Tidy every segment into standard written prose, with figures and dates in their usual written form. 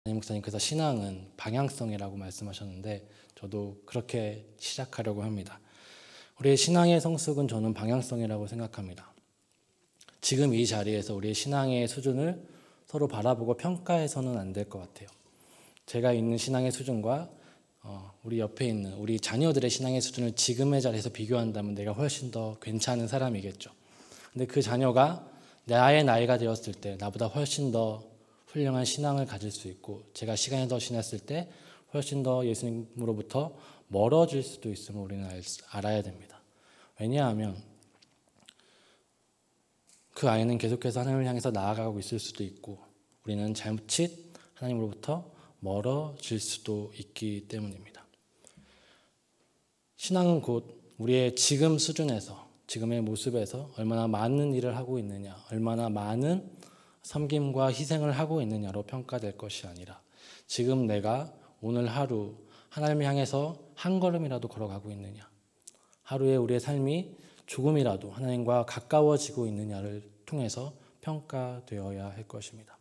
목사님께서 신앙은 방향성이라고 말씀하셨는데 저도 그렇게 시작하려고 합니다. 우리의 신앙의 성숙은 저는 방향성이라고 생각합니다. 지금 이 자리에서 우리의 신앙의 수준을 서로 바라보고 평가해서는 안 될 것 같아요. 제가 있는 신앙의 수준과 우리 옆에 있는 우리 자녀들의 신앙의 수준을 지금의 자리에서 비교한다면 내가 훨씬 더 괜찮은 사람이겠죠. 근데 그 자녀가 나의 나이가 되었을 때 나보다 훨씬 더 훌륭한 신앙을 가질 수 있고 제가 시간이 더 지났을 때 훨씬 더 예수님으로부터 멀어질 수도 있음을 우리는 알아야 됩니다. 왜냐하면 그 아이는 계속해서 하나님을 향해서 나아가고 있을 수도 있고 우리는 자칫 하나님으로부터 멀어질 수도 있기 때문입니다. 신앙은 곧 우리의 지금 수준에서 지금의 모습에서 얼마나 많은 일을 하고 있느냐, 얼마나 많은 섬김과 희생을 하고 있느냐로 평가될 것이 아니라 지금 내가 오늘 하루 하나님을 향해서 한 걸음이라도 걸어가고 있느냐, 하루에 우리의 삶이 조금이라도 하나님과 가까워지고 있느냐를 통해서 평가되어야 할 것입니다.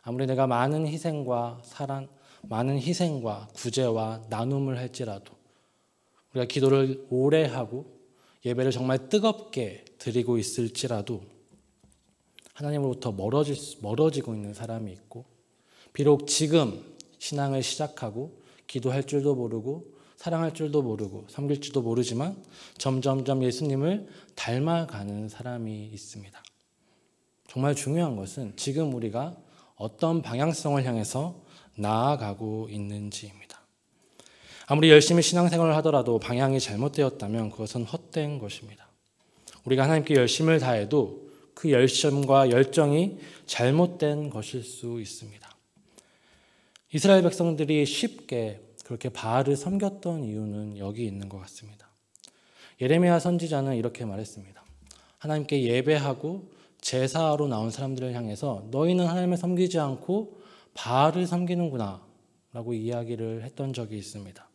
아무리 내가 많은 희생과 사랑, 많은 희생과 구제와 나눔을 할지라도 우리가 기도를 오래 하고 예배를 정말 뜨겁게 드리고 있을지라도 하나님으로부터 멀어지고 있는 사람이 있고 비록 지금 신앙을 시작하고 기도할 줄도 모르고 사랑할 줄도 모르고 섬길 줄도 모르지만 점점점 예수님을 닮아가는 사람이 있습니다. 정말 중요한 것은 지금 우리가 어떤 방향성을 향해서 나아가고 있는지입니다. 아무리 열심히 신앙생활을 하더라도 방향이 잘못되었다면 그것은 헛된 것입니다. 우리가 하나님께 열심을 다해도 그 열심과 열정이 잘못된 것일 수 있습니다. 이스라엘 백성들이 쉽게 그렇게 바알을 섬겼던 이유는 여기 있는 것 같습니다. 예레미야 선지자는 이렇게 말했습니다. 하나님께 예배하고 제사하러 나온 사람들을 향해서 너희는 하나님을 섬기지 않고 바알을 섬기는구나 라고 이야기를 했던 적이 있습니다.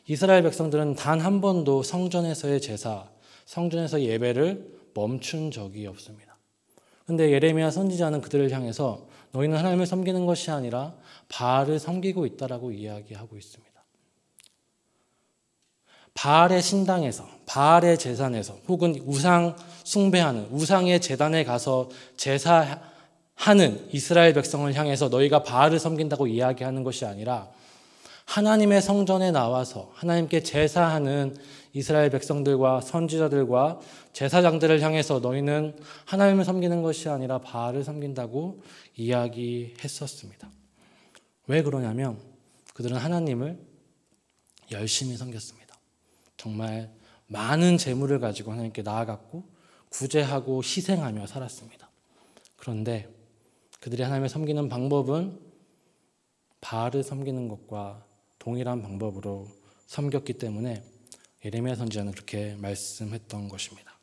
이스라엘 백성들은 단 한 번도 성전에서의 제사, 성전에서 예배를 멈춘 적이 없습니다. 그런데 예레미야 선지자는 그들을 향해서 너희는 하나님을 섬기는 것이 아니라 바알을 섬기고 있다라고 이야기하고 있습니다. 바알의 신당에서, 바알의 제단에서 혹은 우상 숭배하는 우상의 제단에 가서 제사하는 이스라엘 백성을 향해서 너희가 바알을 섬긴다고 이야기하는 것이 아니라 하나님의 성전에 나와서 하나님께 제사하는 이스라엘 백성들과 선지자들과 제사장들을 향해서 너희는 하나님을 섬기는 것이 아니라 바알을 섬긴다고 이야기했었습니다. 왜 그러냐면 그들은 하나님을 열심히 섬겼습니다. 정말 많은 재물을 가지고 하나님께 나아갔고 구제하고 희생하며 살았습니다. 그런데 그들이 하나님을 섬기는 방법은 바알을 섬기는 것과 동일한 방법으로 섬겼기 때문에 예레미야 선지자는 그렇게 말씀했던 것입니다.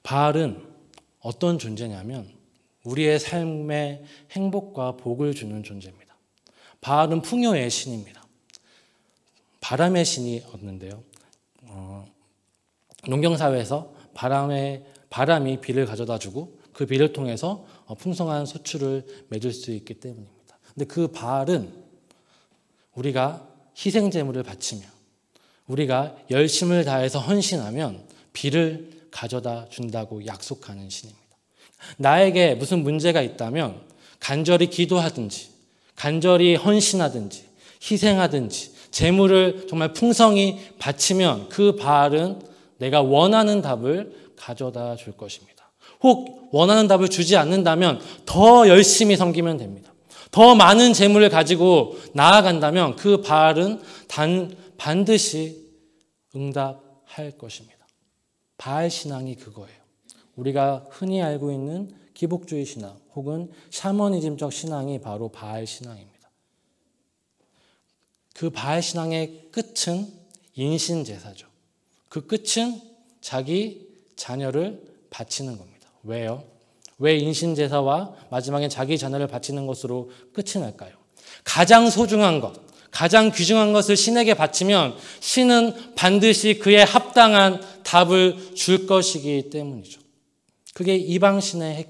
바알은 어떤 존재냐면 우리의 삶에 행복과 복을 주는 존재입니다. 바알은 풍요의 신입니다. 바람의 신이었는데요. 농경사회에서 바람이 비를 가져다 주고 그 비를 통해서 풍성한 소출을 맺을 수 있기 때문입니다. 근데 그 바알은 우리가 희생제물을 바치며 우리가 열심을 다해서 헌신하면 비를 가져다 준다고 약속하는 신입니다. 나에게 무슨 문제가 있다면 간절히 기도하든지 간절히 헌신하든지 희생하든지 재물을 정말 풍성히 바치면 그 바알은 내가 원하는 답을 가져다 줄 것입니다. 혹 원하는 답을 주지 않는다면 더 열심히 섬기면 됩니다. 더 많은 재물을 가지고 나아간다면 그 바알은 반드시 응답할 것입니다. 바알 신앙이 그거예요. 우리가 흔히 알고 있는 기복주의 신앙 혹은 샤머니즘적 신앙이 바로 바알 신앙입니다. 그 바알 신앙의 끝은 인신제사죠. 그 끝은 자기 자녀를 바치는 겁니다. 왜요? 왜 인신제사와 마지막에 자기 자녀를 바치는 것으로 끝이 날까요? 가장 소중한 것, 가장 귀중한 것을 신에게 바치면 신은 반드시 그에 합당한 답을 줄 것이기 때문이죠. 그게 이방신앙의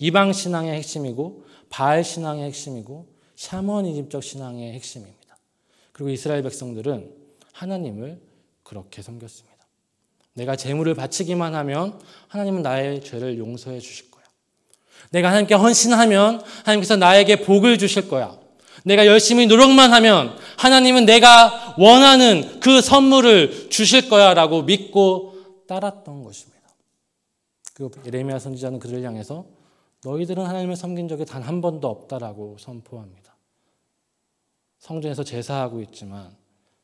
핵심이고 바알 신앙의 핵심이고 샤머니즘적 신앙의 핵심입니다. 그리고 이스라엘 백성들은 하나님을 그렇게 섬겼습니다. 내가 제물을 바치기만 하면 하나님은 나의 죄를 용서해 주실 거야. 내가 하나님께 헌신하면 하나님께서 나에게 복을 주실 거야. 내가 열심히 노력만 하면 하나님은 내가 원하는 그 선물을 주실 거야 라고 믿고 따랐던 것입니다. 그리고 예레미야 선지자는 그들을 향해서 너희들은 하나님을 섬긴 적이 단 한 번도 없다라고 선포합니다. 성전에서 제사하고 있지만,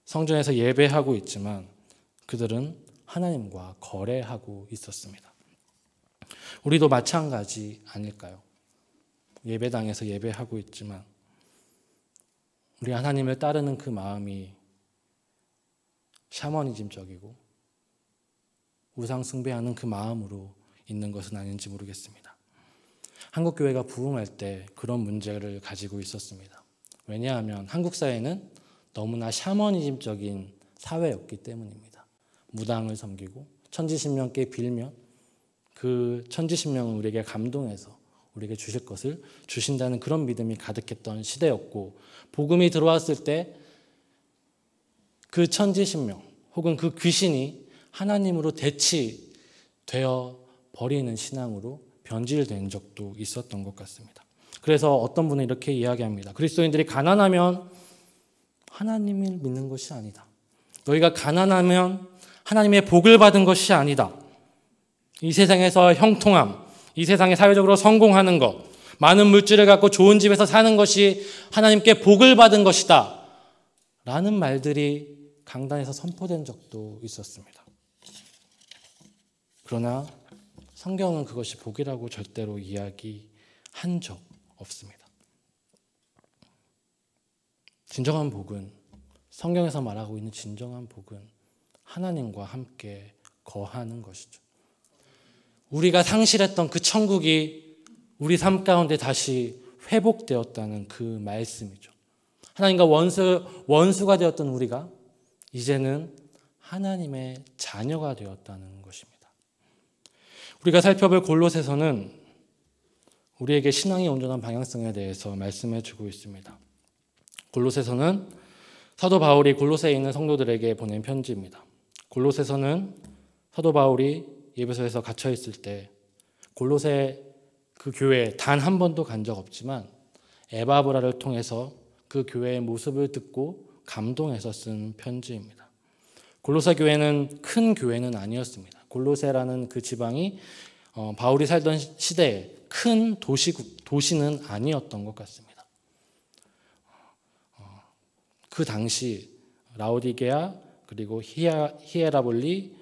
성전에서 예배하고 있지만 그들은 하나님과 거래하고 있었습니다. 우리도 마찬가지 아닐까요? 예배당에서 예배하고 있지만 우리 하나님을 따르는 그 마음이 샤머니즘적이고 우상 숭배하는 그 마음으로 있는 것은 아닌지 모르겠습니다. 한국 교회가 부흥할 때 그런 문제를 가지고 있었습니다. 왜냐하면 한국 사회는 너무나 샤머니즘적인 사회였기 때문입니다. 무당을 섬기고 천지신명께 빌면 그 천지신명은 우리에게 감동해서 우리에게 주실 것을 주신다는 그런 믿음이 가득했던 시대였고, 복음이 들어왔을 때 그 천지신명 혹은 그 귀신이 하나님으로 대치되어 버리는 신앙으로 변질된 적도 있었던 것 같습니다. 그래서 어떤 분은 이렇게 이야기합니다. 그리스도인들이 가난하면 하나님을 믿는 것이 아니다. 너희가 가난하면 하나님의 복을 받은 것이 아니다. 이 세상에서 형통함, 이 세상에 사회적으로 성공하는 것, 많은 물질을 갖고 좋은 집에서 사는 것이 하나님께 복을 받은 것이다 라는 말들이 강단에서 선포된 적도 있었습니다. 그러나 성경은 그것이 복이라고 절대로 이야기한 적 없습니다. 진정한 복은, 성경에서 말하고 있는 진정한 복은 하나님과 함께 거하는 것이죠. 우리가 상실했던 그 천국이 우리 삶 가운데 다시 회복되었다는 그 말씀이죠. 하나님과 원수가 되었던 우리가 이제는 하나님의 자녀가 되었다는 것입니다. 우리가 살펴볼 골로새서는 우리에게 신앙의 온전한 방향성에 대해서 말씀해 주고 있습니다. 골로새서는 사도 바울이 골로새에 있는 성도들에게 보낸 편지입니다. 골로새서는 사도 바울이 예배소에서 갇혀 있을 때 골로새 그 교회에 단 한 번도 간 적 없지만 에바브라를 통해서 그 교회의 모습을 듣고 감동해서 쓴 편지입니다. 골로새 교회는 큰 교회는 아니었습니다. 골로새라는 그 지방이 바울이 살던 시대에 큰 도시는 아니었던 것 같습니다. 그 당시 라오디게아 그리고 히에라볼리,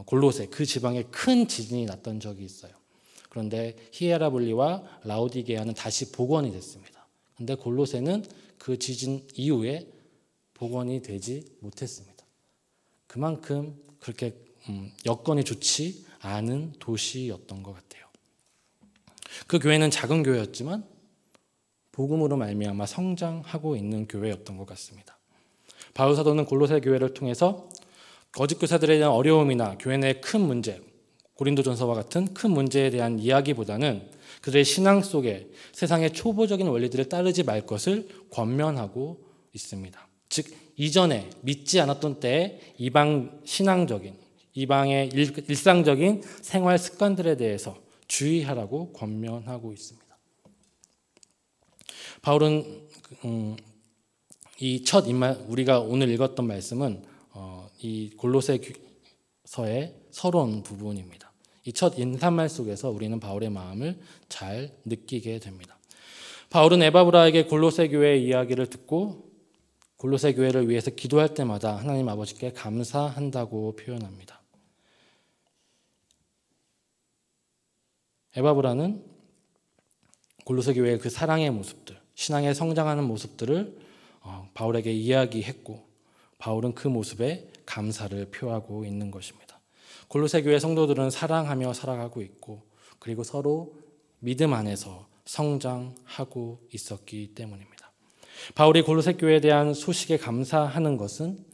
골로새 그 지방에 큰 지진이 났던 적이 있어요. 그런데 히에라볼리와 라오디게아는 다시 복원이 됐습니다. 그런데 골로새는 그 지진 이후에 복원이 되지 못했습니다. 그만큼 그렇게 여건이 좋지 않은 도시였던 것 같아요. 그 교회는 작은 교회였지만 복음으로 말미암아 성장하고 있는 교회였던 것 같습니다. 바울 사도는 골로새 교회를 통해서 거짓 교사들에 대한 어려움이나 교회 내 큰 문제, 고린도전서와 같은 큰 문제에 대한 이야기보다는 그들의 신앙 속에 세상의 초보적인 원리들을 따르지 말 것을 권면하고 있습니다. 즉 이전에 믿지 않았던 때의 이방 신앙적인, 이방의 일상적인 생활 습관들에 대해서 주의하라고 권면하고 있습니다. 바울은 이 첫 우리가 오늘 읽었던 말씀은 이 골로새서의 서론 부분입니다. 이 첫 인사말 속에서 우리는 바울의 마음을 잘 느끼게 됩니다. 바울은 에바브라에게 골로새 교회의 이야기를 듣고 골로새 교회를 위해서 기도할 때마다 하나님 아버지께 감사한다고 표현합니다. 에바브라는 골로새 교회의 그 사랑의 모습들, 신앙에 성장하는 모습들을 바울에게 이야기했고 바울은 그 모습에 감사를 표하고 있는 것입니다. 골로새 교회 성도들은 사랑하며 살아가고 있고 그리고 서로 믿음 안에서 성장하고 있었기 때문입니다. 바울이 골로새 교회에 대한 소식에 감사하는 것은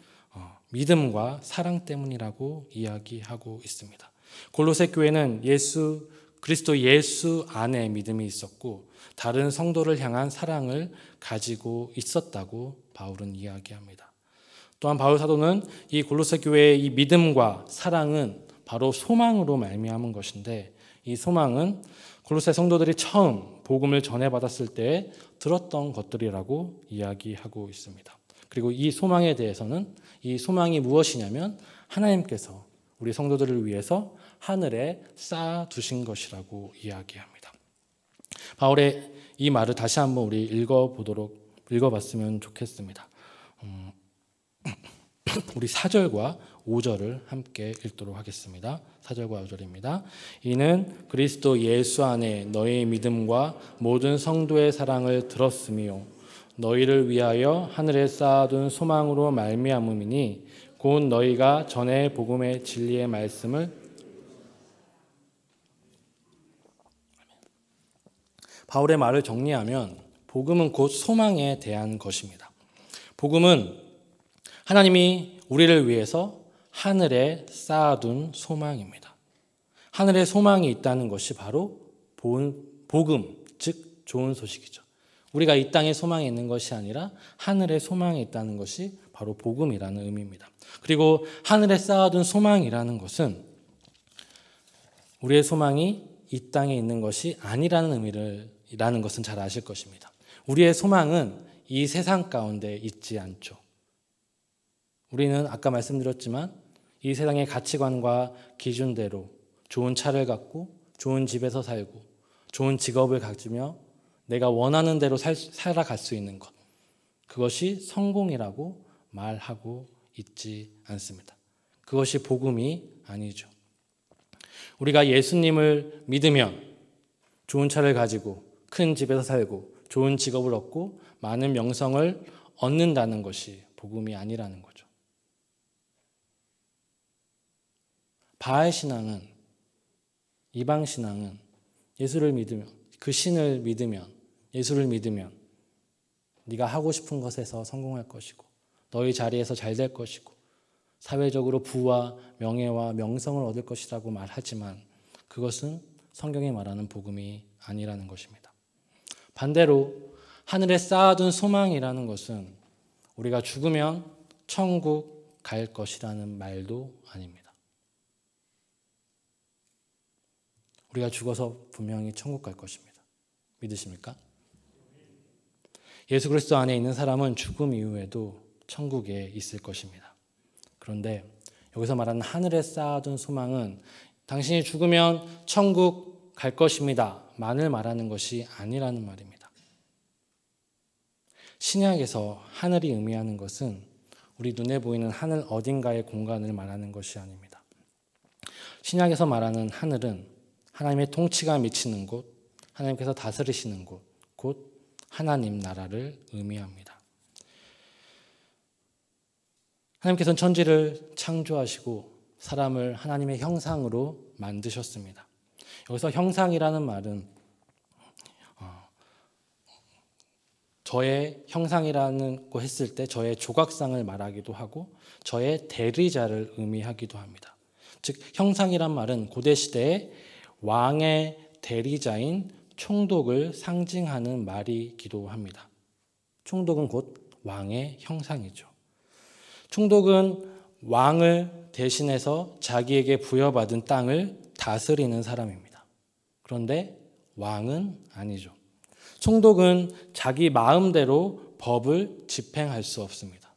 믿음과 사랑 때문이라고 이야기하고 있습니다. 골로새 교회는 그리스도 예수 안에 믿음이 있었고 다른 성도를 향한 사랑을 가지고 있었다고 바울은 이야기합니다. 또한 바울 사도는 이 골로새 교회의 이 믿음과 사랑은 바로 소망으로 말미암은 것인데, 이 소망은 골로새 성도들이 처음 복음을 전해받았을 때 들었던 것들이라고 이야기하고 있습니다. 그리고 이 소망에 대해서는, 이 소망이 무엇이냐면 하나님께서 우리 성도들을 위해서 하늘에 쌓아두신 것이라고 이야기합니다. 바울의 이 말을 다시 한번 우리 읽어봤으면 좋겠습니다. 우리 4절과 5절을 함께 읽도록 하겠습니다. 4절과 5절입니다. 이는 그리스도 예수 안에 너희의 믿음과 모든 성도의 사랑을 들었으며 너희를 위하여 하늘에 쌓아둔 소망으로 말미암음이니 곧 너희가 전에 복음의 진리의 말씀을 바울의 말을 정리하면 복음은 곧 소망에 대한 것입니다. 복음은 하나님이 우리를 위해서 하늘에 쌓아둔 소망입니다. 하늘에 소망이 있다는 것이 바로 복음, 즉 좋은 소식이죠. 우리가 이 땅에 소망이 있는 것이 아니라 하늘에 소망이 있다는 것이 바로 복음이라는 의미입니다. 그리고 하늘에 쌓아둔 소망이라는 것은 우리의 소망이 이 땅에 있는 것이 아니라는 의미라는 것은 잘 아실 것입니다. 우리의 소망은 이 세상 가운데 있지 않죠. 우리는 아까 말씀드렸지만 이 세상의 가치관과 기준대로 좋은 차를 갖고 좋은 집에서 살고 좋은 직업을 가지며 내가 원하는 대로 살아갈 수 있는 것, 그것이 성공이라고 말하고 있지 않습니다. 그것이 복음이 아니죠. 우리가 예수님을 믿으면 좋은 차를 가지고 큰 집에서 살고 좋은 직업을 얻고 많은 명성을 얻는다는 것이 복음이 아니라는 거죠. 바알 신앙은, 이방 신앙은 예수를 믿으면, 그 신을 믿으면, 예수를 믿으면 네가 하고 싶은 것에서 성공할 것이고 너희 자리에서 잘 될 것이고 사회적으로 부와 명예와 명성을 얻을 것이라고 말하지만 그것은 성경이 말하는 복음이 아니라는 것입니다. 반대로 하늘에 쌓아둔 소망이라는 것은 우리가 죽으면 천국 갈 것이라는 말도 아닙니다. 우리가 죽어서 분명히 천국 갈 것입니다. 믿으십니까? 예수 그리스도 안에 있는 사람은 죽음 이후에도 천국에 있을 것입니다. 그런데 여기서 말하는 하늘에 쌓아둔 소망은 당신이 죽으면 천국 갈 것입니다 만을 말하는 것이 아니라는 말입니다. 신약에서 하늘이 의미하는 것은 우리 눈에 보이는 하늘 어딘가의 공간을 말하는 것이 아닙니다. 신약에서 말하는 하늘은 하나님의 통치가 미치는 곳, 하나님께서 다스리시는 곳, 곧 하나님 나라를 의미합니다. 하나님께서는 천지를 창조하시고 사람을 하나님의 형상으로 만드셨습니다. 여기서 형상이라는 말은 저의 형상이라고 했을 때 저의 조각상을 말하기도 하고 저의 대리자를 의미하기도 합니다. 즉 형상이란 말은 고대 시대에 왕의 대리자인 총독을 상징하는 말이기도 합니다. 총독은 곧 왕의 형상이죠. 총독은 왕을 대신해서 자기에게 부여받은 땅을 다스리는 사람입니다. 그런데 왕은 아니죠. 총독은 자기 마음대로 법을 집행할 수 없습니다.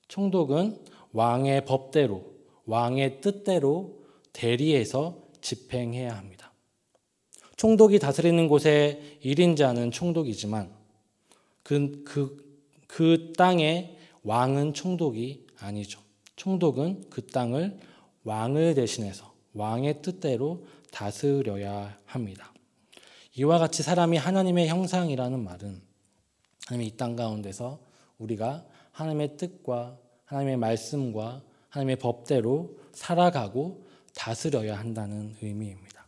총독은 왕의 법대로, 왕의 뜻대로 대리해서 집행해야 합니다. 총독이 다스리는 곳의 1인자는 총독이지만 그 땅의 왕은 총독이 아니죠. 총독은 그 땅을 왕을 대신해서 왕의 뜻대로 다스려야 합니다. 이와 같이 사람이 하나님의 형상이라는 말은 하나님의 이 땅 가운데서 우리가 하나님의 뜻과 하나님의 말씀과 하나님의 법대로 살아가고 다스려야 한다는 의미입니다.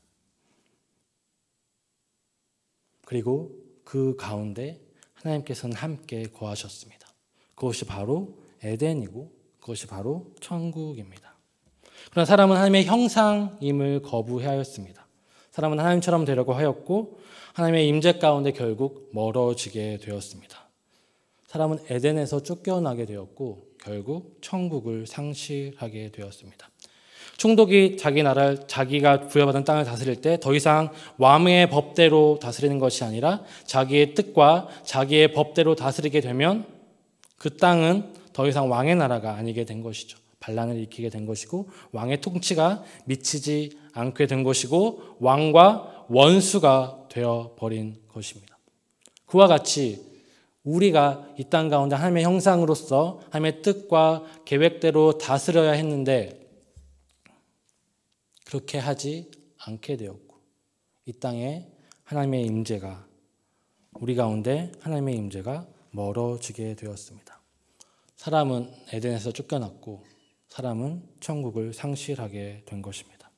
그리고 그 가운데 하나님께서는 함께 거하셨습니다. 그것이 바로 에덴이고 그것이 바로 천국입니다. 그러나 사람은 하나님의 형상임을 거부하였습니다. 사람은 하나님처럼 되려고 하였고 하나님의 임재 가운데 결국 멀어지게 되었습니다. 사람은 에덴에서 쫓겨나게 되었고 결국 천국을 상실하게 되었습니다. 총독이 자기 나라를 자기가 부여받은 땅을 다스릴 때 더 이상 왕의 법대로 다스리는 것이 아니라 자기의 뜻과 자기의 법대로 다스리게 되면 그 땅은 더 이상 왕의 나라가 아니게 된 것이죠. 반란을 일으키게 된 것이고 왕의 통치가 미치지 않게 된 것이고 왕과 원수가 되어버린 것입니다. 그와 같이 우리가 이 땅 가운데 하나님의 형상으로서 하나님의 뜻과 계획대로 다스려야 했는데 그렇게 하지 않게 되었고 이 땅에 하나님의 임재가 우리 가운데 하나님의 임재가 멀어지게 되었습니다. 사람은 에덴에서 쫓겨났고 사람은 천국을 상실하게 된 것입니다.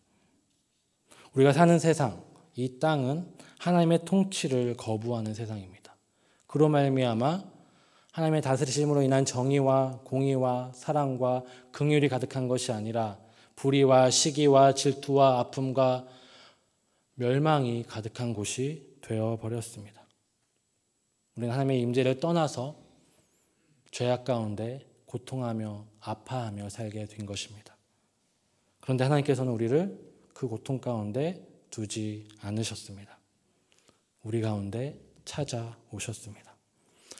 우리가 사는 세상, 이 땅은 하나님의 통치를 거부하는 세상입니다. 그로 말미암아 하나님의 다스리심으로 인한 정의와 공의와 사랑과 긍휼이 가득한 것이 아니라 불의와 시기와 질투와 아픔과 멸망이 가득한 곳이 되어버렸습니다. 우리는 하나님의 임재를 떠나서 죄악 가운데 고통하며 아파하며 살게 된 것입니다. 그런데 하나님께서는 우리를 그 고통 가운데 두지 않으셨습니다. 우리 가운데 찾아오셨습니다.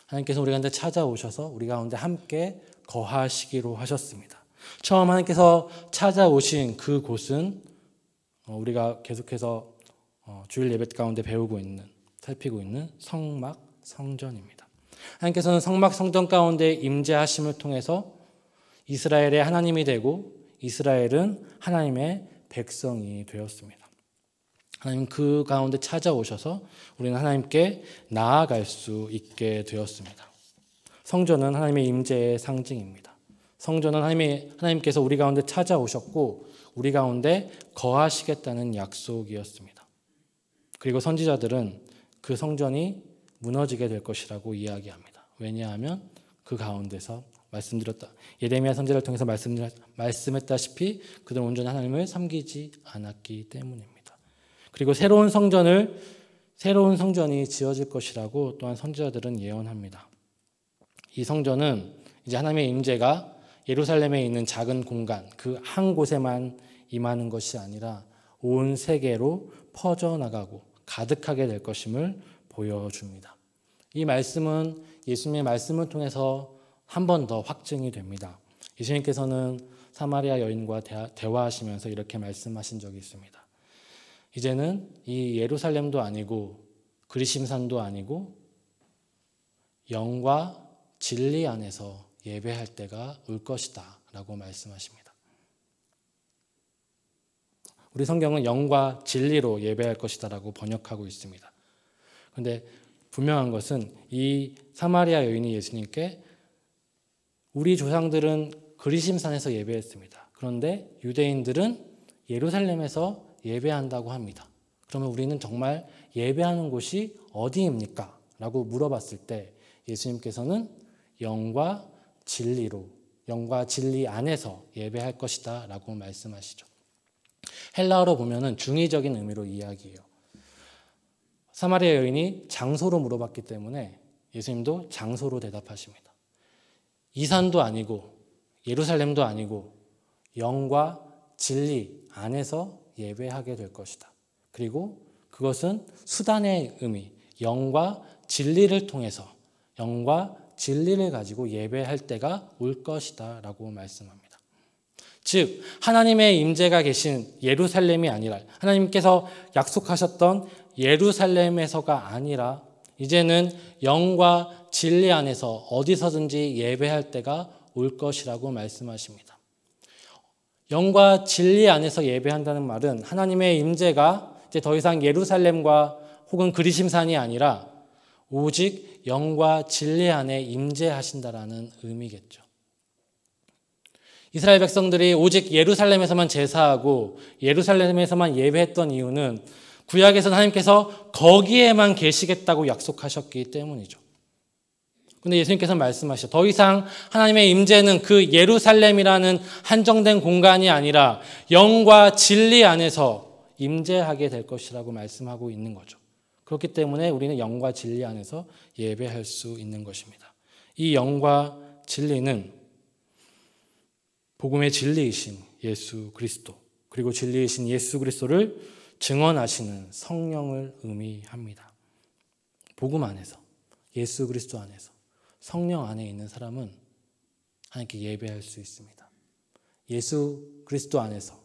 하나님께서 우리 가운데 찾아오셔서 우리 가운데 함께 거하시기로 하셨습니다. 처음 하나님께서 찾아오신 그 곳은 우리가 계속해서 주일 예배 가운데 살피고 있는 성막 성전입니다. 하나님께서는 성막 성전 가운데 임재하심을 통해서 이스라엘의 하나님이 되고 이스라엘은 하나님의 백성이 되었습니다. 하나님 그 가운데 찾아오셔서 우리는 하나님께 나아갈 수 있게 되었습니다. 성전은 하나님의 임재의 상징입니다. 성전은 하나님께서 우리 가운데 찾아오셨고 우리 가운데 거하시겠다는 약속이었습니다. 그리고 선지자들은 그 성전이 무너지게 될 것이라고 이야기합니다. 왜냐하면 그 가운데서 예레미야 선지자를 통해서 말씀했다시피 그들은 온전히 하나님을 섬기지 않았기 때문입니다. 그리고 새로운 성전이 지어질 것이라고 또한 선지자들은 예언합니다. 이 성전은 이제 하나님의 임재가 예루살렘에 있는 작은 공간 그 한 곳에만 임하는 것이 아니라 온 세계로 퍼져나가고 가득하게 될 것임을 보여줍니다. 이 말씀은 예수님의 말씀을 통해서 한 번 더 확증이 됩니다. 예수님께서는 사마리아 여인과 대화하시면서 이렇게 말씀하신 적이 있습니다. 이제는 이 예루살렘도 아니고 그리심산도 아니고 영과 진리 안에서 예배할 때가 올 것이다 라고 말씀하십니다. 우리 성경은 영과 진리로 예배할 것이다 라고 번역하고 있습니다. 그런데 분명한 것은 이 사마리아 여인이 예수님께 우리 조상들은 그리심산에서 예배했습니다. 그런데 유대인들은 예루살렘에서 예배한다고 합니다. 그러면 우리는 정말 예배하는 곳이 어디입니까? 라고 물어봤을 때 예수님께서는 영과 진리 안에서 예배할 것이다 라고 말씀하시죠. 헬라어로 보면은 중의적인 의미로 이야기해요. 사마리아 여인이 장소로 물어봤기 때문에 예수님도 장소로 대답하십니다. 이 산도 아니고 예루살렘도 아니고 영과 진리 안에서 예배하게 될 것이다. 그리고 그것은 수단의 의미, 영과 진리를 통해서 영과 진리를 가지고 예배할 때가 올 것이다 라고 말씀합니다. 즉 하나님의 임재가 계신 예루살렘이 아니라 하나님께서 약속하셨던 예루살렘에서가 아니라 이제는 영과 진리 안에서 어디서든지 예배할 때가 올 것이라고 말씀하십니다. 영과 진리 안에서 예배한다는 말은 하나님의 임재가 이제 더 이상 예루살렘과 혹은 그리심산이 아니라 오직 영과 진리 안에 임재하신다라는 의미겠죠. 이스라엘 백성들이 오직 예루살렘에서만 제사하고 예루살렘에서만 예배했던 이유는 구약에서는 하나님께서 거기에만 계시겠다고 약속하셨기 때문이죠. 그런데 예수님께서 말씀하시죠. 더 이상 하나님의 임재는 그 예루살렘이라는 한정된 공간이 아니라 영과 진리 안에서 임재하게 될 것이라고 말씀하고 있는 거죠. 그렇기 때문에 우리는 영과 진리 안에서 예배할 수 있는 것입니다. 이 영과 진리는 복음의 진리이신 예수 그리스도, 그리고 진리이신 예수 그리스도를 증언하시는 성령을 의미합니다. 복음 안에서, 예수 그리스도 안에서, 성령 안에 있는 사람은 하나님께 예배할 수 있습니다. 예수 그리스도 안에서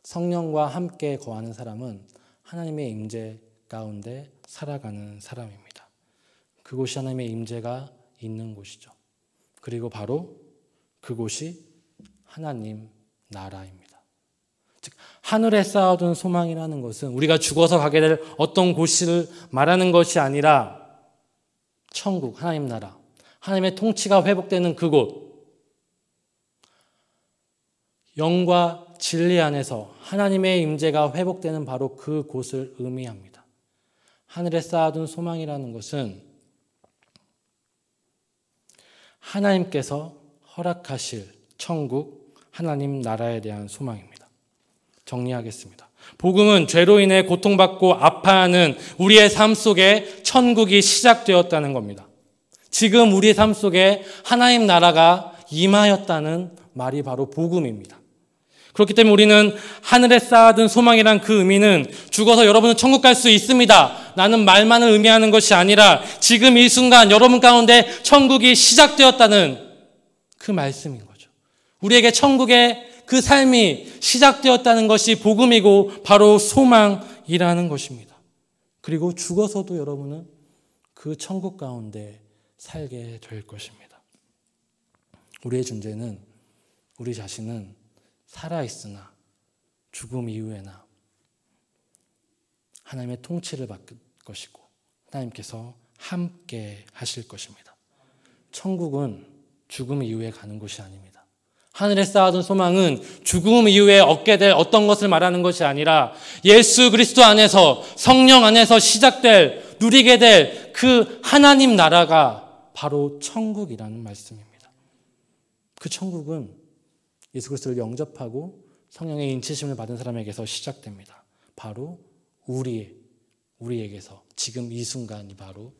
성령과 함께 거하는 사람은 하나님의 임재 가운데 살아가는 사람입니다. 그곳이 하나님의 임재가 있는 곳이죠. 그리고 바로 그곳이 하나님 나라입니다. 즉 하늘에 쌓아둔 소망이라는 것은 우리가 죽어서 가게 될 어떤 곳을 말하는 것이 아니라 천국, 하나님 나라, 하나님의 통치가 회복되는 그곳, 영과 진리 안에서 하나님의 임재가 회복되는 바로 그 곳을 의미합니다. 하늘에 쌓아둔 소망이라는 것은 하나님께서 허락하실 천국, 하나님 나라에 대한 소망입니다. 정리하겠습니다. 복음은 죄로 인해 고통받고 아파하는 우리의 삶 속에 천국이 시작되었다는 겁니다. 지금 우리의 삶 속에 하나님 나라가 임하였다는 말이 바로 복음입니다. 그렇기 때문에 우리는 하늘에 쌓아둔 소망이란 그 의미는 죽어서 여러분은 천국 갈 수 있습니다 라는 말만을 의미하는 것이 아니라 지금 이 순간 여러분 가운데 천국이 시작되었다는 그 말씀인 거죠. 우리에게 천국의 그 삶이 시작되었다는 것이 복음이고 바로 소망이라는 것입니다. 그리고 죽어서도 여러분은 그 천국 가운데 살게 될 것입니다. 우리의 존재는, 우리 자신은 살아있으나 죽음 이후에나 하나님의 통치를 받을 것이고 하나님께서 함께 하실 것입니다. 천국은 죽음 이후에 가는 곳이 아닙니다. 하늘에 쌓아둔 소망은 죽음 이후에 얻게 될 어떤 것을 말하는 것이 아니라 예수 그리스도 안에서, 성령 안에서 시작될, 누리게 될 그 하나님 나라가 바로 천국이라는 말씀입니다. 그 천국은 예수 그리스도를 영접하고 성령의 인치심을 받은 사람에게서 시작됩니다. 바로 우리에게서 지금 이 순간이 바로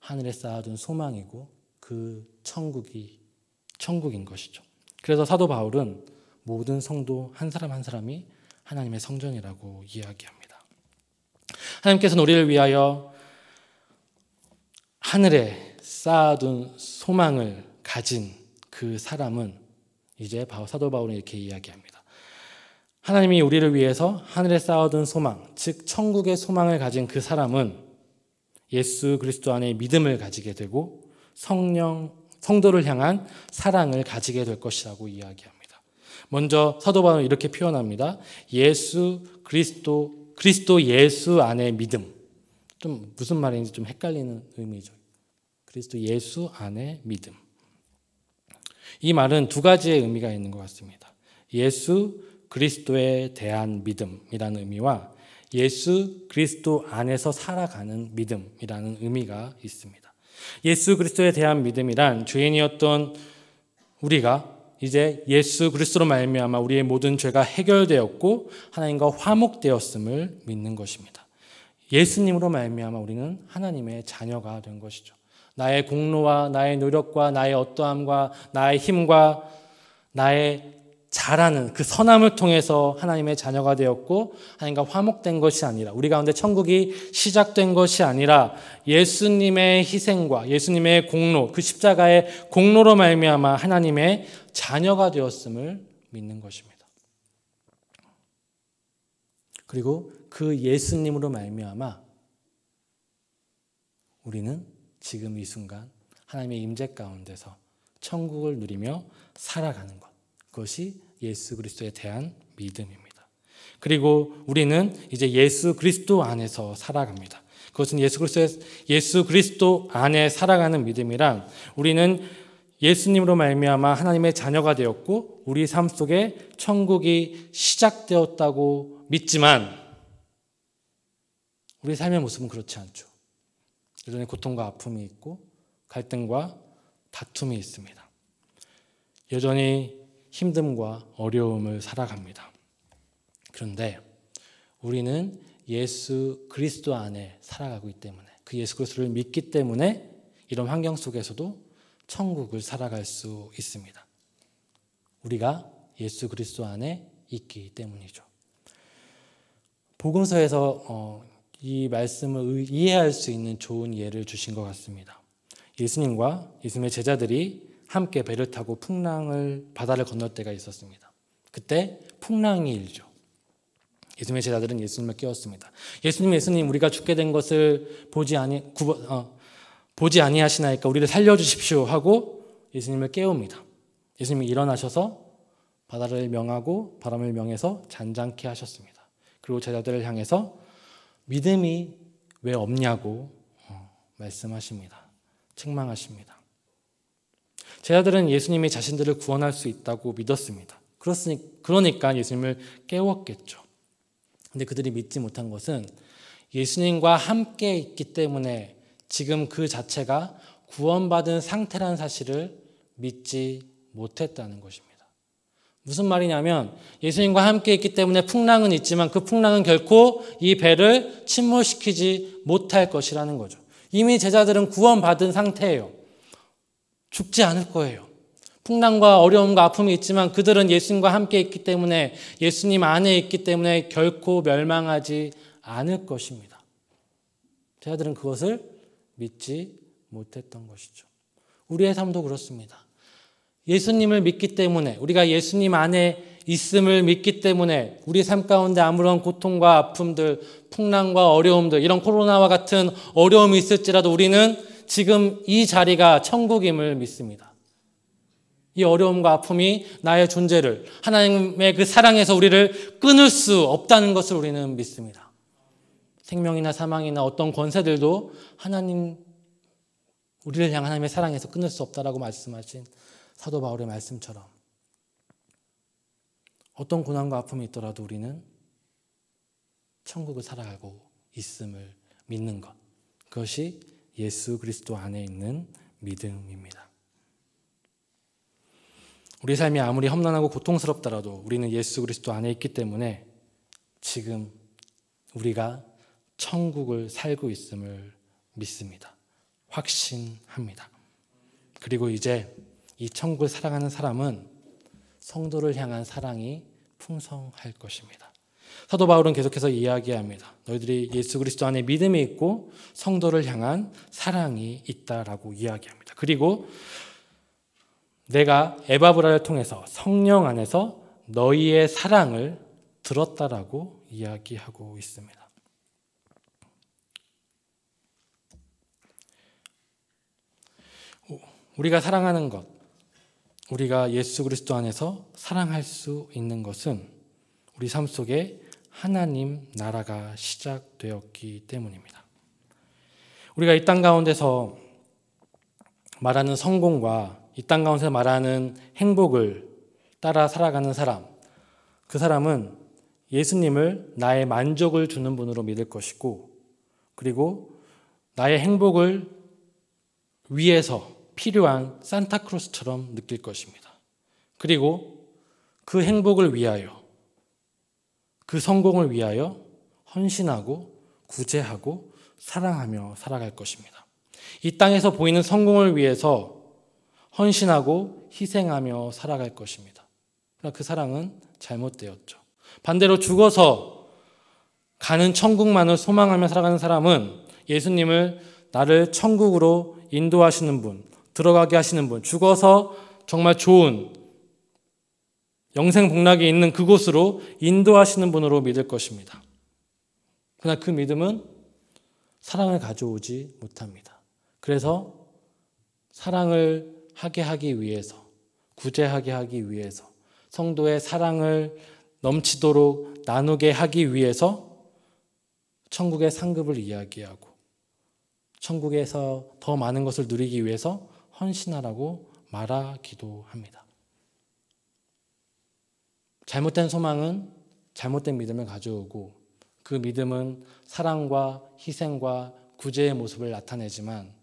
하늘에 쌓아둔 소망이고 그 천국인 것이죠. 그래서 사도 바울은 모든 성도 한 사람 한 사람이 하나님의 성전이라고 이야기합니다. 하나님께서는 우리를 위하여 하늘에 쌓아둔 소망을 가진 그 사람은 이제 사도 바울은 이렇게 이야기합니다. 하나님이 우리를 위해서 하늘에 쌓아둔 소망, 즉 천국의 소망을 가진 그 사람은 예수 그리스도 안에 믿음을 가지게 되고 성도를 향한 사랑을 가지게 될 것이라고 이야기합니다. 먼저 사도 바울은 이렇게 표현합니다. 그리스도 예수 안에 믿음. 좀 무슨 말인지 좀 헷갈리는 의미죠. 그리스도 예수 안에 믿음. 이 말은 두 가지의 의미가 있는 것 같습니다. 예수 그리스도에 대한 믿음이라는 의미와 예수 그리스도 안에서 살아가는 믿음이라는 의미가 있습니다. 예수 그리스도에 대한 믿음이란 죄인이었던 우리가 이제 예수 그리스도로 말미암아 우리의 모든 죄가 해결되었고 하나님과 화목되었음을 믿는 것입니다. 예수님으로 말미암아 우리는 하나님의 자녀가 된 것이죠. 나의 공로와 나의 노력과 나의 어떠함과 나의 힘과 나의 잘하는 그 선함을 통해서 하나님의 자녀가 되었고 하나님과 화목된 것이 아니라 우리 가운데 천국이 시작된 것이 아니라 예수님의 희생과 예수님의 공로, 그 십자가의 공로로 말미암아 하나님의 자녀가 되었음을 믿는 것입니다. 그리고 그 예수님으로 말미암아 우리는 지금 이 순간 하나님의 임재 가운데서 천국을 누리며 살아가는 것, 그것이 예수 그리스도에 대한 믿음입니다. 그리고 우리는 이제 예수 그리스도 안에서 살아갑니다. 그것은 예수 그리스도 안에 살아가는 믿음이란 우리는 예수님으로 말미암아 하나님의 자녀가 되었고 우리 삶 속에 천국이 시작되었다고 믿지만 우리 삶의 모습은 그렇지 않죠. 여전히 고통과 아픔이 있고 갈등과 다툼이 있습니다. 여전히 힘듦과 어려움을 살아갑니다. 그런데 우리는 예수 그리스도 안에 살아가고 있기 때문에, 그 예수 그리스도를 믿기 때문에 이런 환경 속에서도 천국을 살아갈 수 있습니다. 우리가 예수 그리스도 안에 있기 때문이죠. 복음서에서 이 말씀을 이해할 수 있는 좋은 예를 주신 것 같습니다. 예수님과 예수님의 제자들이 함께 배를 타고 바다를 건널 때가 있었습니다. 그때 풍랑이 일죠. 예수님의 제자들은 예수님을 깨웠습니다. 예수님, 우리가 죽게 된 것을 보지 아니하시나이까 우리를 살려주십시오 하고 예수님을 깨웁니다. 예수님이 일어나셔서 바다를 명하고 바람을 명해서 잔잔케 하셨습니다. 그리고 제자들을 향해서 믿음이 왜 없냐고 말씀하십니다. 책망하십니다. 제자들은 예수님이 자신들을 구원할 수 있다고 믿었습니다. 그러니까 예수님을 깨웠겠죠. 근데 그들이 믿지 못한 것은 예수님과 함께 있기 때문에 지금 그 자체가 구원받은 상태라는 사실을 믿지 못했다는 것입니다. 무슨 말이냐면 예수님과 함께 있기 때문에 풍랑은 있지만 그 풍랑은 결코 이 배를 침몰시키지 못할 것이라는 거죠. 이미 제자들은 구원받은 상태예요. 죽지 않을 거예요. 풍랑과 어려움과 아픔이 있지만 그들은 예수님과 함께 있기 때문에, 예수님 안에 있기 때문에 결코 멸망하지 않을 것입니다. 제자들은 그것을 믿지 못했던 것이죠. 우리의 삶도 그렇습니다. 예수님을 믿기 때문에, 우리가 예수님 안에 있음을 믿기 때문에 우리 삶 가운데 아무런 고통과 아픔들, 풍랑과 어려움들, 이런 코로나와 같은 어려움이 있을지라도 우리는 지금 이 자리가 천국임을 믿습니다. 이 어려움과 아픔이 나의 존재를, 하나님의 그 사랑에서 우리를 끊을 수 없다는 것을 우리는 믿습니다. 생명이나 사망이나 어떤 권세들도 우리를 향한 하나님의 사랑에서 끊을 수 없다라고 말씀하신 사도 바울의 말씀처럼 어떤 고난과 아픔이 있더라도 우리는 천국을 살아가고 있음을 믿는 것, 그것이 예수 그리스도 안에 있는 믿음입니다. 우리 삶이 아무리 험난하고 고통스럽더라도 우리는 예수 그리스도 안에 있기 때문에 지금 우리가 천국을 살고 있음을 믿습니다. 확신합니다. 그리고 이제 이 천국을 살아가는 사람은 성도를 향한 사랑이 풍성할 것입니다. 사도 바울은 계속해서 이야기합니다. 너희들이 예수 그리스도 안에 믿음이 있고 성도를 향한 사랑이 있다라고 이야기합니다. 그리고 내가 에바브라를 통해서 성령 안에서 너희의 사랑을 들었다라고 이야기하고 있습니다. 우리가 사랑하는 것, 우리가 예수 그리스도 안에서 사랑할 수 있는 것은 우리 삶 속에 하나님 나라가 시작되었기 때문입니다. 우리가 이 땅 가운데서 말하는 성공과 이 땅 가운데서 말하는 행복을 따라 살아가는 사람, 그 사람은 예수님을 나의 만족을 주는 분으로 믿을 것이고, 그리고 나의 행복을 위해서 필요한 산타크로스처럼 느낄 것입니다. 그리고 그 행복을 위하여, 그 성공을 위하여 헌신하고 구제하고 사랑하며 살아갈 것입니다. 이 땅에서 보이는 성공을 위해서 헌신하고 희생하며 살아갈 것입니다. 그러나 그 사랑은 잘못되었죠. 반대로 죽어서 가는 천국만을 소망하며 살아가는 사람은 예수님을 나를 천국으로 인도하시는 분, 들어가게 하시는 분, 죽어서 정말 좋은 영생복락이 있는 그곳으로 인도하시는 분으로 믿을 것입니다. 그러나 그 믿음은 사랑을 가져오지 못합니다. 그래서 사랑을 하게 하기 위해서, 구제하게 하기 위해서, 성도의 사랑을 넘치도록 나누게 하기 위해서 천국의 상급을 이야기하고 천국에서 더 많은 것을 누리기 위해서 헌신하라고 말하기도 합니다. 잘못된 소망은 잘못된 믿음을 가져오고 그 믿음은 사랑과 희생과 구제의 모습을 나타내지만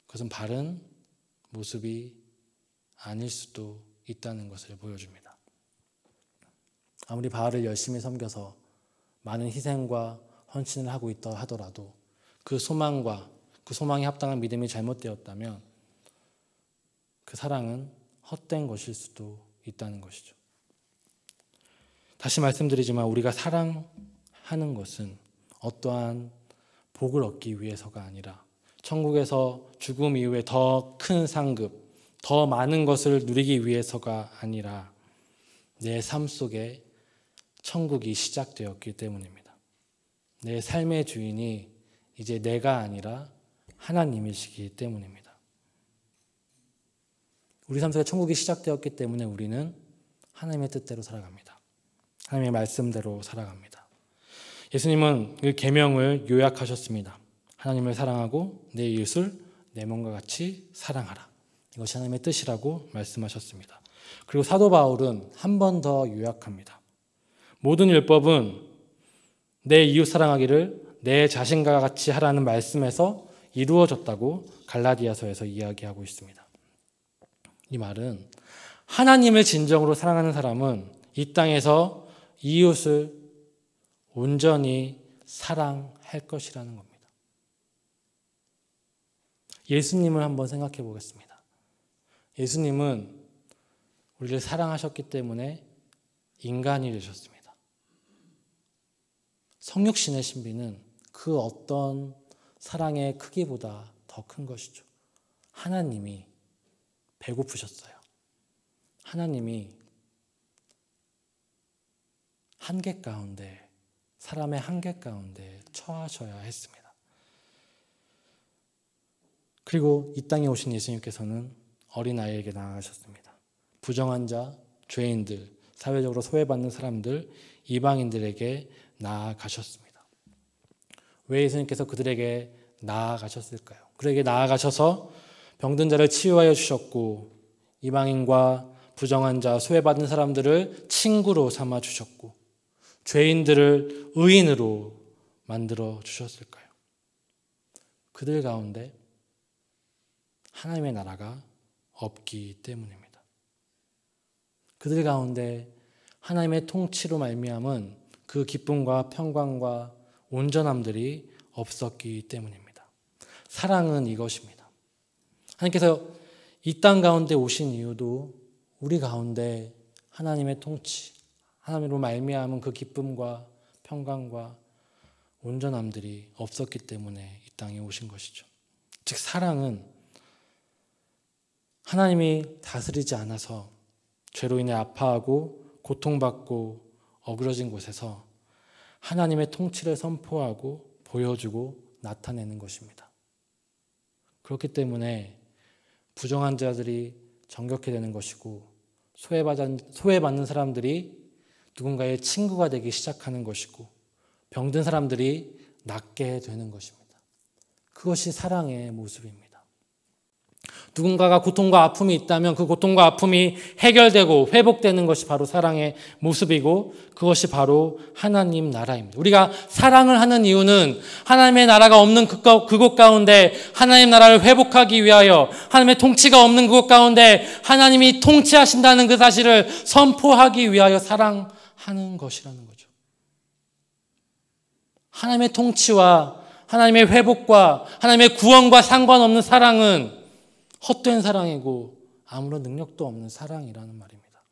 그것은 바른 모습이 아닐 수도 있다는 것을 보여줍니다. 아무리 바알을 열심히 섬겨서 많은 희생과 헌신을 하고 있다 하더라도 그 소망과 그 소망에 합당한 믿음이 잘못되었다면 그 사랑은 헛된 것일 수도 있다는 것이죠. 다시 말씀드리지만 우리가 사랑하는 것은 어떠한 복을 얻기 위해서가 아니라 천국에서 죽음 이후에 더 큰 상급, 더 많은 것을 누리기 위해서가 아니라 내 삶 속에 천국이 시작되었기 때문입니다. 내 삶의 주인이 이제 내가 아니라 하나님이시기 때문입니다. 우리 삶 속에 천국이 시작되었기 때문에 우리는 하나님의 뜻대로 살아갑니다. 하나님의 말씀대로 살아갑니다. 예수님은 그 계명을 요약하셨습니다. 하나님을 사랑하고 내 이웃을 내 몸과 같이 사랑하라. 이것이 하나님의 뜻이라고 말씀하셨습니다. 그리고 사도 바울은 한 번 더 요약합니다. 모든 율법은 내 이웃 사랑하기를 내 자신과 같이 하라는 말씀에서 이루어졌다고 갈라디아서에서 이야기하고 있습니다. 이 말은 하나님을 진정으로 사랑하는 사람은 이 땅에서 이웃을 온전히 사랑할 것이라는 겁니다. 예수님을 한번 생각해 보겠습니다. 예수님은 우리를 사랑하셨기 때문에 인간이 되셨습니다. 성육신의 신비는 그 어떤 사랑의 크기보다 더 큰 것이죠. 하나님이 배고프셨어요. 하나님이 한계 가운데, 사람의 한계 가운데 처하셔야 했습니다. 그리고 이 땅에 오신 예수님께서는 어린아이에게 나아가셨습니다. 부정한 자, 죄인들, 사회적으로 소외받는 사람들, 이방인들에게 나아가셨습니다. 왜 예수님께서 그들에게 나아가셨을까요? 그들에게 나아가셔서 병든 자를 치유하여 주셨고 이방인과 부정한 자, 소외받는 사람들을 친구로 삼아 주셨고 죄인들을 의인으로 만들어 주셨을까요? 그들 가운데 하나님의 나라가 없기 때문입니다. 그들 가운데 하나님의 통치로 말미암은 그 기쁨과 평강과 온전함들이 없었기 때문입니다. 사랑은 이것입니다. 하나님께서 이 땅 가운데 오신 이유도 우리 가운데 하나님의 통치, 하나님으로 말미암은 그 기쁨과 평강과 온전함들이 없었기 때문에 이 땅에 오신 것이죠. 즉 사랑은 하나님이 다스리지 않아서 죄로 인해 아파하고 고통받고 어그러진 곳에서 하나님의 통치를 선포하고 보여주고 나타내는 것입니다. 그렇기 때문에 부정한 자들이 정결케 되는 것이고 소외받는 사람들이 누군가의 친구가 되기 시작하는 것이고 병든 사람들이 낫게 되는 것입니다. 그것이 사랑의 모습입니다. 누군가가 고통과 아픔이 있다면 그 고통과 아픔이 해결되고 회복되는 것이 바로 사랑의 모습이고 그것이 바로 하나님 나라입니다. 우리가 사랑을 하는 이유는 하나님의 나라가 없는 그곳 가운데 하나님 나라를 회복하기 위하여 하나님의 통치가 없는 그곳 가운데 하나님이 통치하신다는 그 사실을 선포하기 위하여 사랑하는 것이라는 거죠. 하나님의 통치와 하나님의 회복과 하나님의 구원과 상관없는 사랑은 헛된 사랑이고 아무런 능력도 없는 사랑이라는 말입니다.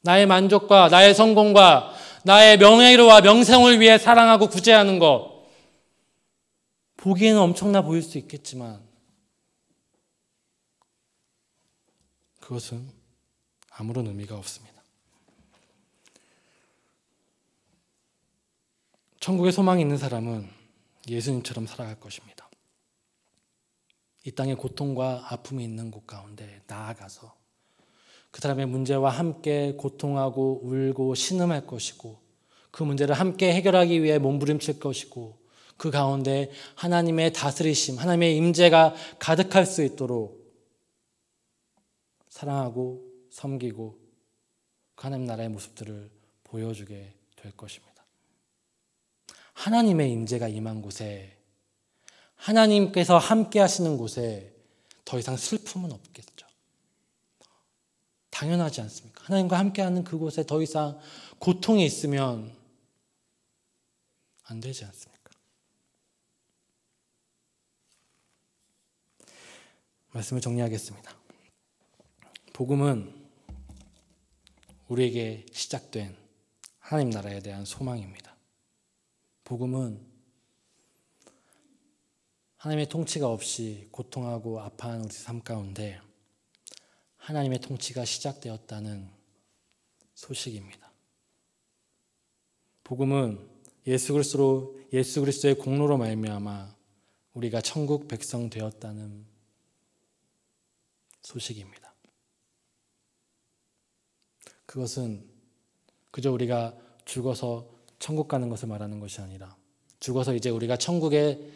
나의 만족과 나의 성공과 나의 명예로와 명성을 위해 사랑하고 구제하는 것, 보기에는 엄청나 보일 수 있겠지만 그것은 아무런 의미가 없습니다. 천국에 소망이 있는 사람은 예수님처럼 살아갈 것입니다. 이 땅에 고통과 아픔이 있는 곳 가운데 나아가서 그 사람의 문제와 함께 고통하고 울고 신음할 것이고 그 문제를 함께 해결하기 위해 몸부림칠 것이고 그 가운데 하나님의 다스리심, 하나님의 임재가 가득할 수 있도록 사랑하고 섬기고 그 하나님 나라의 모습들을 보여주게 될 것입니다. 하나님의 임재가 임한 곳에 하나님께서 함께 하시는 곳에 더 이상 슬픔은 없겠죠. 당연하지 않습니까? 하나님과 함께하는 그곳에 더 이상 고통이 있으면 안 되지 않습니까? 말씀을 정리하겠습니다. 복음은 우리에게 시작된 하나님 나라에 대한 소망입니다. 복음은 하나님의 통치가 없이 고통하고 아파하는 우리 삶 가운데 하나님의 통치가 시작되었다는 소식입니다. 복음은 예수 그리스도의 공로로 말미암아 우리가 천국 백성 되었다는 소식입니다. 그것은 그저 우리가 죽어서 천국 가는 것을 말하는 것이 아니라 죽어서 이제 우리가 천국에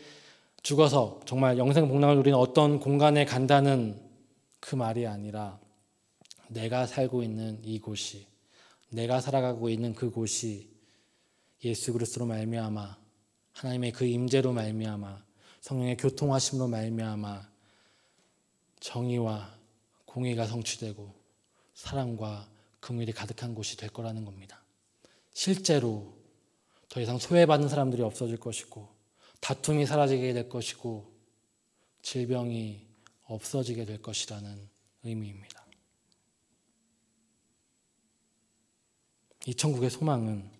죽어서 정말 영생 복락을 누리는 어떤 공간에 간다는 그 말이 아니라 내가 살고 있는 이곳이, 내가 살아가고 있는 그곳이 예수 그리스도로 말미암아 하나님의 그 임재로 말미암아 성령의 교통하심으로 말미암아 정의와 공의가 성취되고 사랑과 긍휼이 가득한 곳이 될 거라는 겁니다. 실제로 더 이상 소외받는 사람들이 없어질 것이고 다툼이 사라지게 될 것이고 질병이 없어지게 될 것이라는 의미입니다. 이 천국의 소망은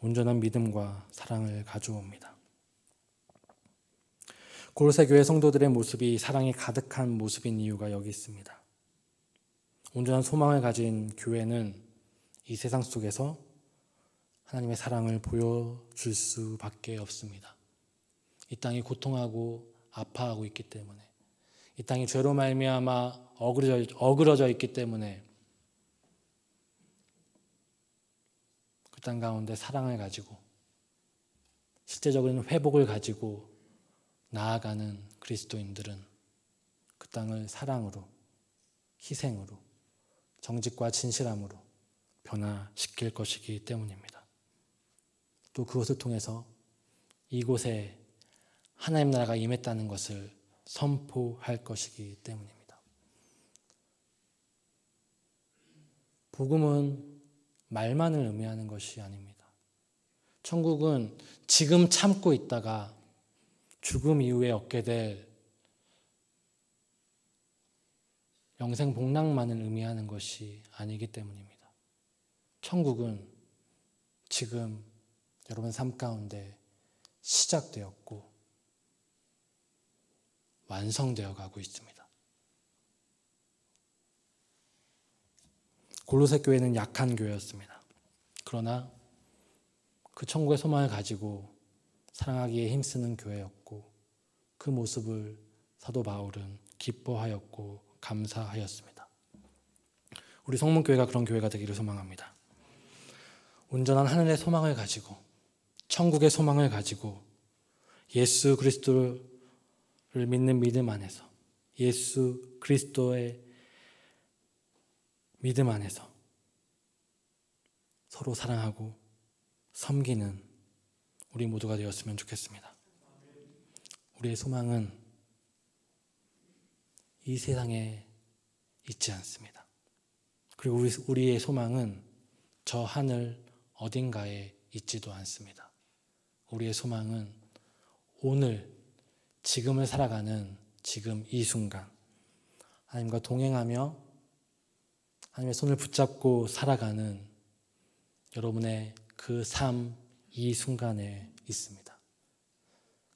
온전한 믿음과 사랑을 가져옵니다. 골로새 교회 성도들의 모습이 사랑이 가득한 모습인 이유가 여기 있습니다. 온전한 소망을 가진 교회는 이 세상 속에서 하나님의 사랑을 보여줄 수밖에 없습니다. 이 땅이 고통하고 아파하고 있기 때문에, 이 땅이 죄로 말미암아 어그러져 있기 때문에 그 땅 가운데 사랑을 가지고 실제적인 회복을 가지고 나아가는 그리스도인들은 그 땅을 사랑으로, 희생으로, 정직과 진실함으로 변화시킬 것이기 때문입니다. 또 그것을 통해서 이곳에 하나님 나라가 임했다는 것을 선포할 것이기 때문입니다. 복음은 말만을 의미하는 것이 아닙니다. 천국은 지금 참고 있다가 죽음 이후에 얻게 될 영생 복락만을 의미하는 것이 아니기 때문입니다. 천국은 지금 여러분 삶 가운데 시작되었고 완성되어 가고 있습니다. 골로새 교회는 약한 교회였습니다. 그러나 그 천국의 소망을 가지고 사랑하기에 힘쓰는 교회였고 그 모습을 사도 바울은 기뻐하였고 감사하였습니다. 우리 성문교회가 그런 교회가 되기를 소망합니다. 온전한 하늘의 소망을 가지고 천국의 소망을 가지고 예수 그리스도를 믿는 믿음 안에서 예수 그리스도의 믿음 안에서 서로 사랑하고 섬기는 우리 모두가 되었으면 좋겠습니다. 우리의 소망은 이 세상에 있지 않습니다. 그리고 우리의 소망은 저 하늘 어딘가에 있지도 않습니다. 우리의 소망은 오늘 지금을 살아가는 지금 이 순간 하나님과 동행하며 하나님의 손을 붙잡고 살아가는 여러분의 그 삶, 이 순간에 있습니다.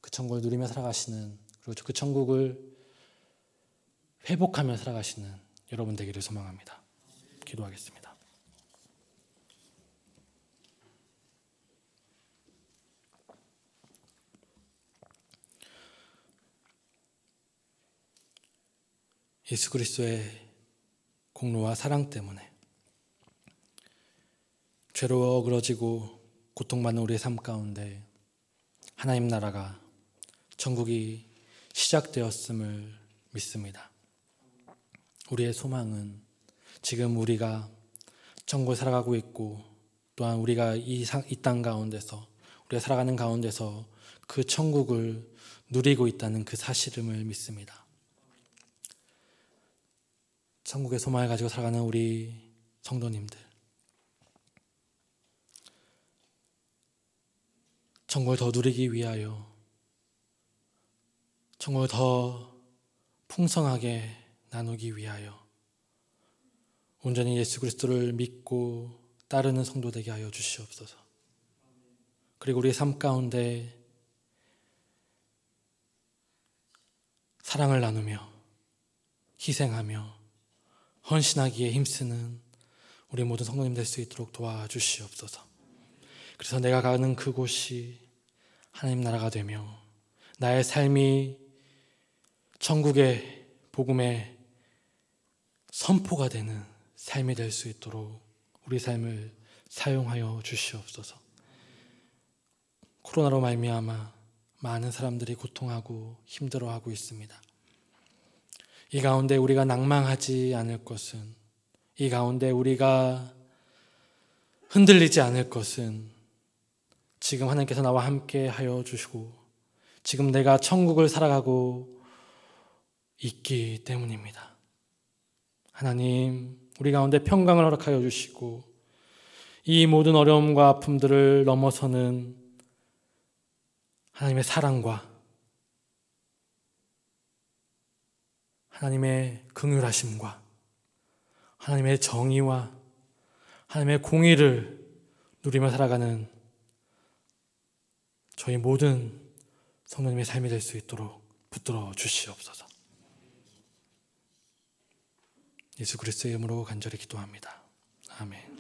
그 천국을 누리며 살아가시는, 그리고 그 천국을 회복하며 살아가시는 여러분 되기를 소망합니다. 기도하겠습니다. 예수 그리스도의 공로와 사랑 때문에 죄로 어그러지고 고통받는 우리의 삶 가운데 하나님 나라가 천국이 시작되었음을 믿습니다. 우리의 소망은 지금 우리가 천국을 살아가고 있고 또한 우리가 이 땅 가운데서 우리가 살아가는 가운데서 그 천국을 누리고 있다는 그 사실임을 믿습니다. 천국의 소망을 가지고 살아가는 우리 성도님들, 천국을 더 누리기 위하여 천국을 더 풍성하게 나누기 위하여 온전히 예수 그리스도를 믿고 따르는 성도 되게 하여 주시옵소서. 그리고 우리의 삶 가운데 사랑을 나누며 희생하며 헌신하기에 힘쓰는 우리 모든 성도님 될 수 있도록 도와주시옵소서. 그래서 내가 가는 그곳이 하나님 나라가 되며 나의 삶이 천국의 복음의 선포가 되는 삶이 될 수 있도록 우리 삶을 사용하여 주시옵소서. 코로나로 말미암아 많은 사람들이 고통하고 힘들어하고 있습니다. 이 가운데 우리가 낭망하지 않을 것은, 이 가운데 우리가 흔들리지 않을 것은 지금 하나님께서 나와 함께 하여 주시고 지금 내가 천국을 살아가고 있기 때문입니다. 하나님, 우리 가운데 평강을 허락하여 주시고 이 모든 어려움과 아픔들을 넘어서는 하나님의 사랑과 하나님의 긍휼하심과 하나님의 정의와 하나님의 공의를 누리며 살아가는 저희 모든 성도님의 삶이 될 수 있도록 붙들어 주시옵소서. 예수 그리스도의 이름으로 간절히 기도합니다. 아멘.